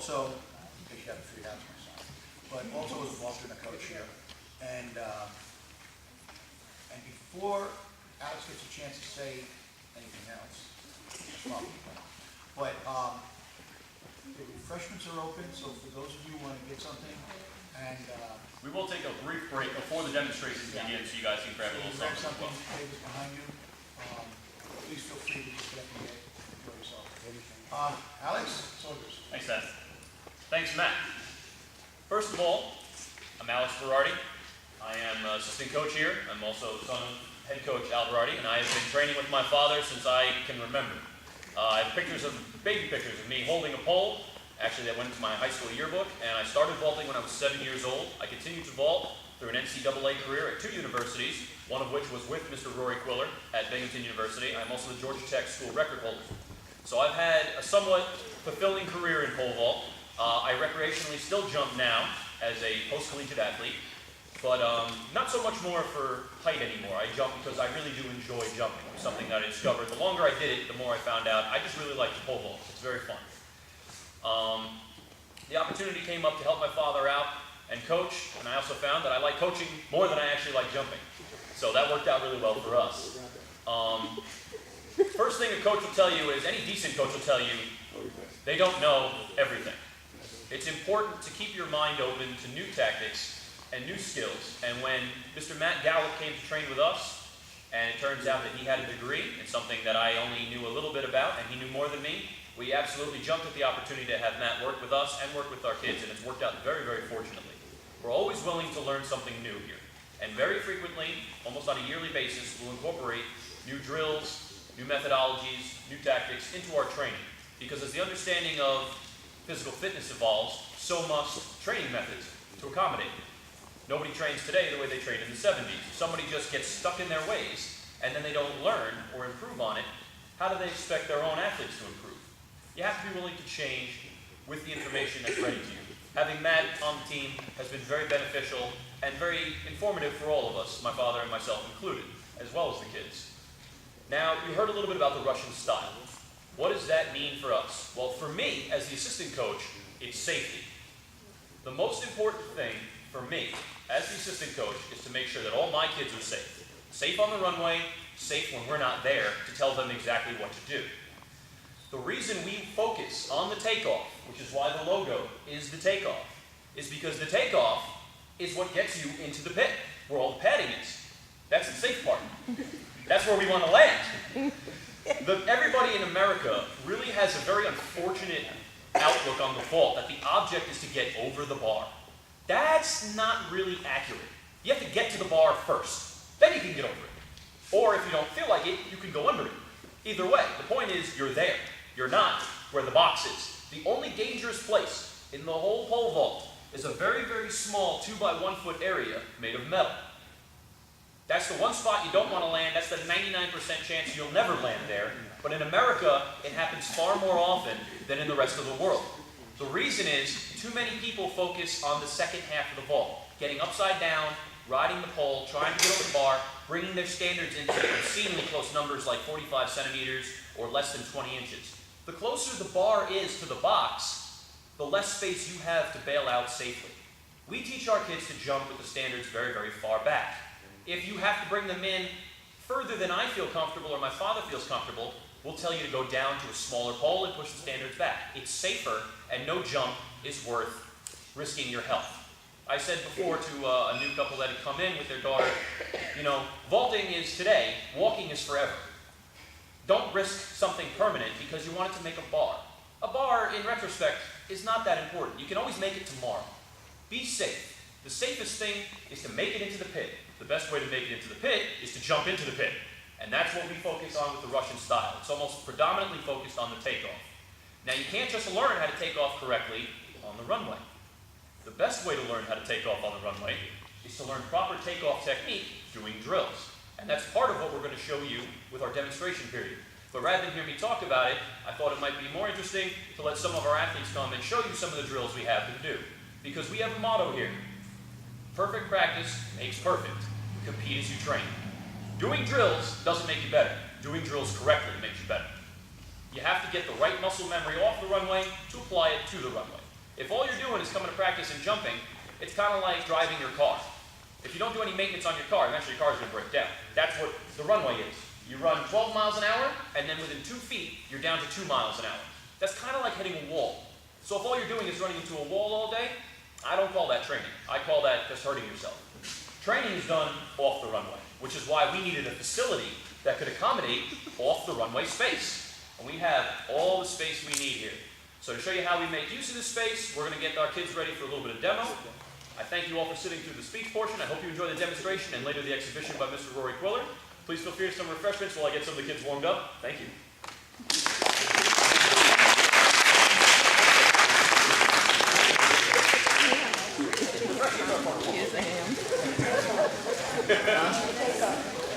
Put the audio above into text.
also, in case you haven't figured out, my son, but also as a alternate coach here. And before Alex gets a chance to say anything else, but the refreshments are open, so for those of you who want to get something, and we will take a brief break before the demonstration begins, so you guys can grab a little something as well. Tables behind you. Please feel free to just get up and enjoy yourself. Alex, it's all yours. Thanks, Seth. Thanks, Matt. First of all, I'm Alex Berardi. I am assistant coach here. I'm also the son of head coach Al Berardi, and I have been training with my father since I can remember. I have baby pictures of me holding a pole. Actually, that went into my high school yearbook, and I started vaulting when I was 7 years old. I continued to vault through an NCAA career at 2 universities, one of which was with Mr. Rory Quiller at Binghamton University. I'm also the Georgia Tech school record holder. So I've had a somewhat fulfilling career in pole vault. I recreationally still jump now as a post-collegiate athlete, but not so much more for height anymore. I jump because I really do enjoy jumping. It was something that I discovered. The longer I did it, the more I found out I just really like the pole vault. It's very fun. The opportunity came up to help my father out and coach, and I also found that I like coaching more than I actually like jumping. So that worked out really well for us. First thing a coach will tell you is, any decent coach will tell you, they don't know everything. It's important to keep your mind open to new tactics and new skills. And when Mr. Matt Gallup came to train with us, and it turns out that he had a degree in something that I only knew a little bit about, and he knew more than me, we absolutely jumped at the opportunity to have Matt work with us and work with our kids, and it's worked out very, very fortunately. We're always willing to learn something new here. And very frequently, almost on a yearly basis, we'll incorporate new drills, new methodologies, new tactics into our training. Because as the understanding of physical fitness evolves, so must training methods to accommodate it. Nobody trains today the way they trained in the 70s. If somebody just gets stuck in their ways and then they don't learn or improve on it, how do they expect their own athletes to improve? You have to be willing to change with the information that's ready to you. Having Matt on the team has been very beneficial and very informative for all of us, my father and myself included, as well as the kids. Now, you heard a little bit about the Russian style. What does that mean for us? Well, for me, as the assistant coach, it's safety. The most important thing for me, as the assistant coach, is to make sure that all my kids are safe. Safe on the runway, safe when we're not there to tell them exactly what to do. The reason we focus on the takeoff, which is why the logo is the takeoff, is because the takeoff is what gets you into the pit, where all the padding is. That's the safe part. That's where we want to land. Everybody in America really has a very unfortunate outlook on the vault, that the object is to get over the bar. That's not really accurate. You have to get to the bar first. Then you can get over it. Or if you don't feel like it, you can go under it. Either way, the point is you're there. You're not where the box is. The only dangerous place in the whole pole vault is a very, very small 2 by 1 foot area made of metal. That's the one spot you don't want to land. That's the 99% chance you'll never land there. But in America, it happens far more often than in the rest of the world. The reason is too many people focus on the second half of the vault, getting upside down, riding the pole, trying to get over the bar, bringing their standards into obscenely close numbers like 45 centimeters or less than 20 inches. The closer the bar is to the box, the less space you have to bail out safely. We teach our kids to jump with the standards very, very far back. If you have to bring them in further than I feel comfortable or my father feels comfortable, we'll tell you to go down to a smaller pole and push the standards back. It's safer, and no jump is worth risking your health. I said before to a new couple that had come in with their daughter, you know, vaulting is today, walking is forever. Don't risk something permanent because you want it to make a bar. A bar, in retrospect, is not that important. You can always make it tomorrow. Be safe. The safest thing is to make it into the pit. The best way to make it into the pit is to jump into the pit. And that's what we focus on with the Russian style. It's almost predominantly focused on the takeoff. Now, you can't just learn how to take off correctly on the runway. The best way to learn how to take off on the runway is to learn proper takeoff technique doing drills. And that's part of what we're going to show you with our demonstration period. But rather than hear me talk about it, I thought it might be more interesting to let some of our athletes come and show you some of the drills we have them do. Because we have a motto here. Perfect practice makes perfect. Compete as you train. Doing drills doesn't make you better. Doing drills correctly makes you better. You have to get the right muscle memory off the runway to apply it to the runway. If all you're doing is coming to practice and jumping, it's kind of like driving your car. If you don't do any maintenance on your car, eventually your car is going to break down. That's what the runway is. You run 12 miles an hour, and then within 2 feet, you're down to 2 miles an hour. That's kind of like hitting a wall. So if all you're doing is running into a wall all day, I don't call that training. I call that just hurting yourself. Training is done off the runway, which is why we needed a facility that could accommodate off the runway space. And we have all the space we need here. So to show you how we make use of this space, we're going to get our kids ready for a little bit of demo. I thank you all for sitting through the speech portion. I hope you enjoy the demonstration and later the exhibition by Mr. Rory Quiller. Please feel free to some refreshments while I get some of the kids warmed up. Thank you. Yes, I am.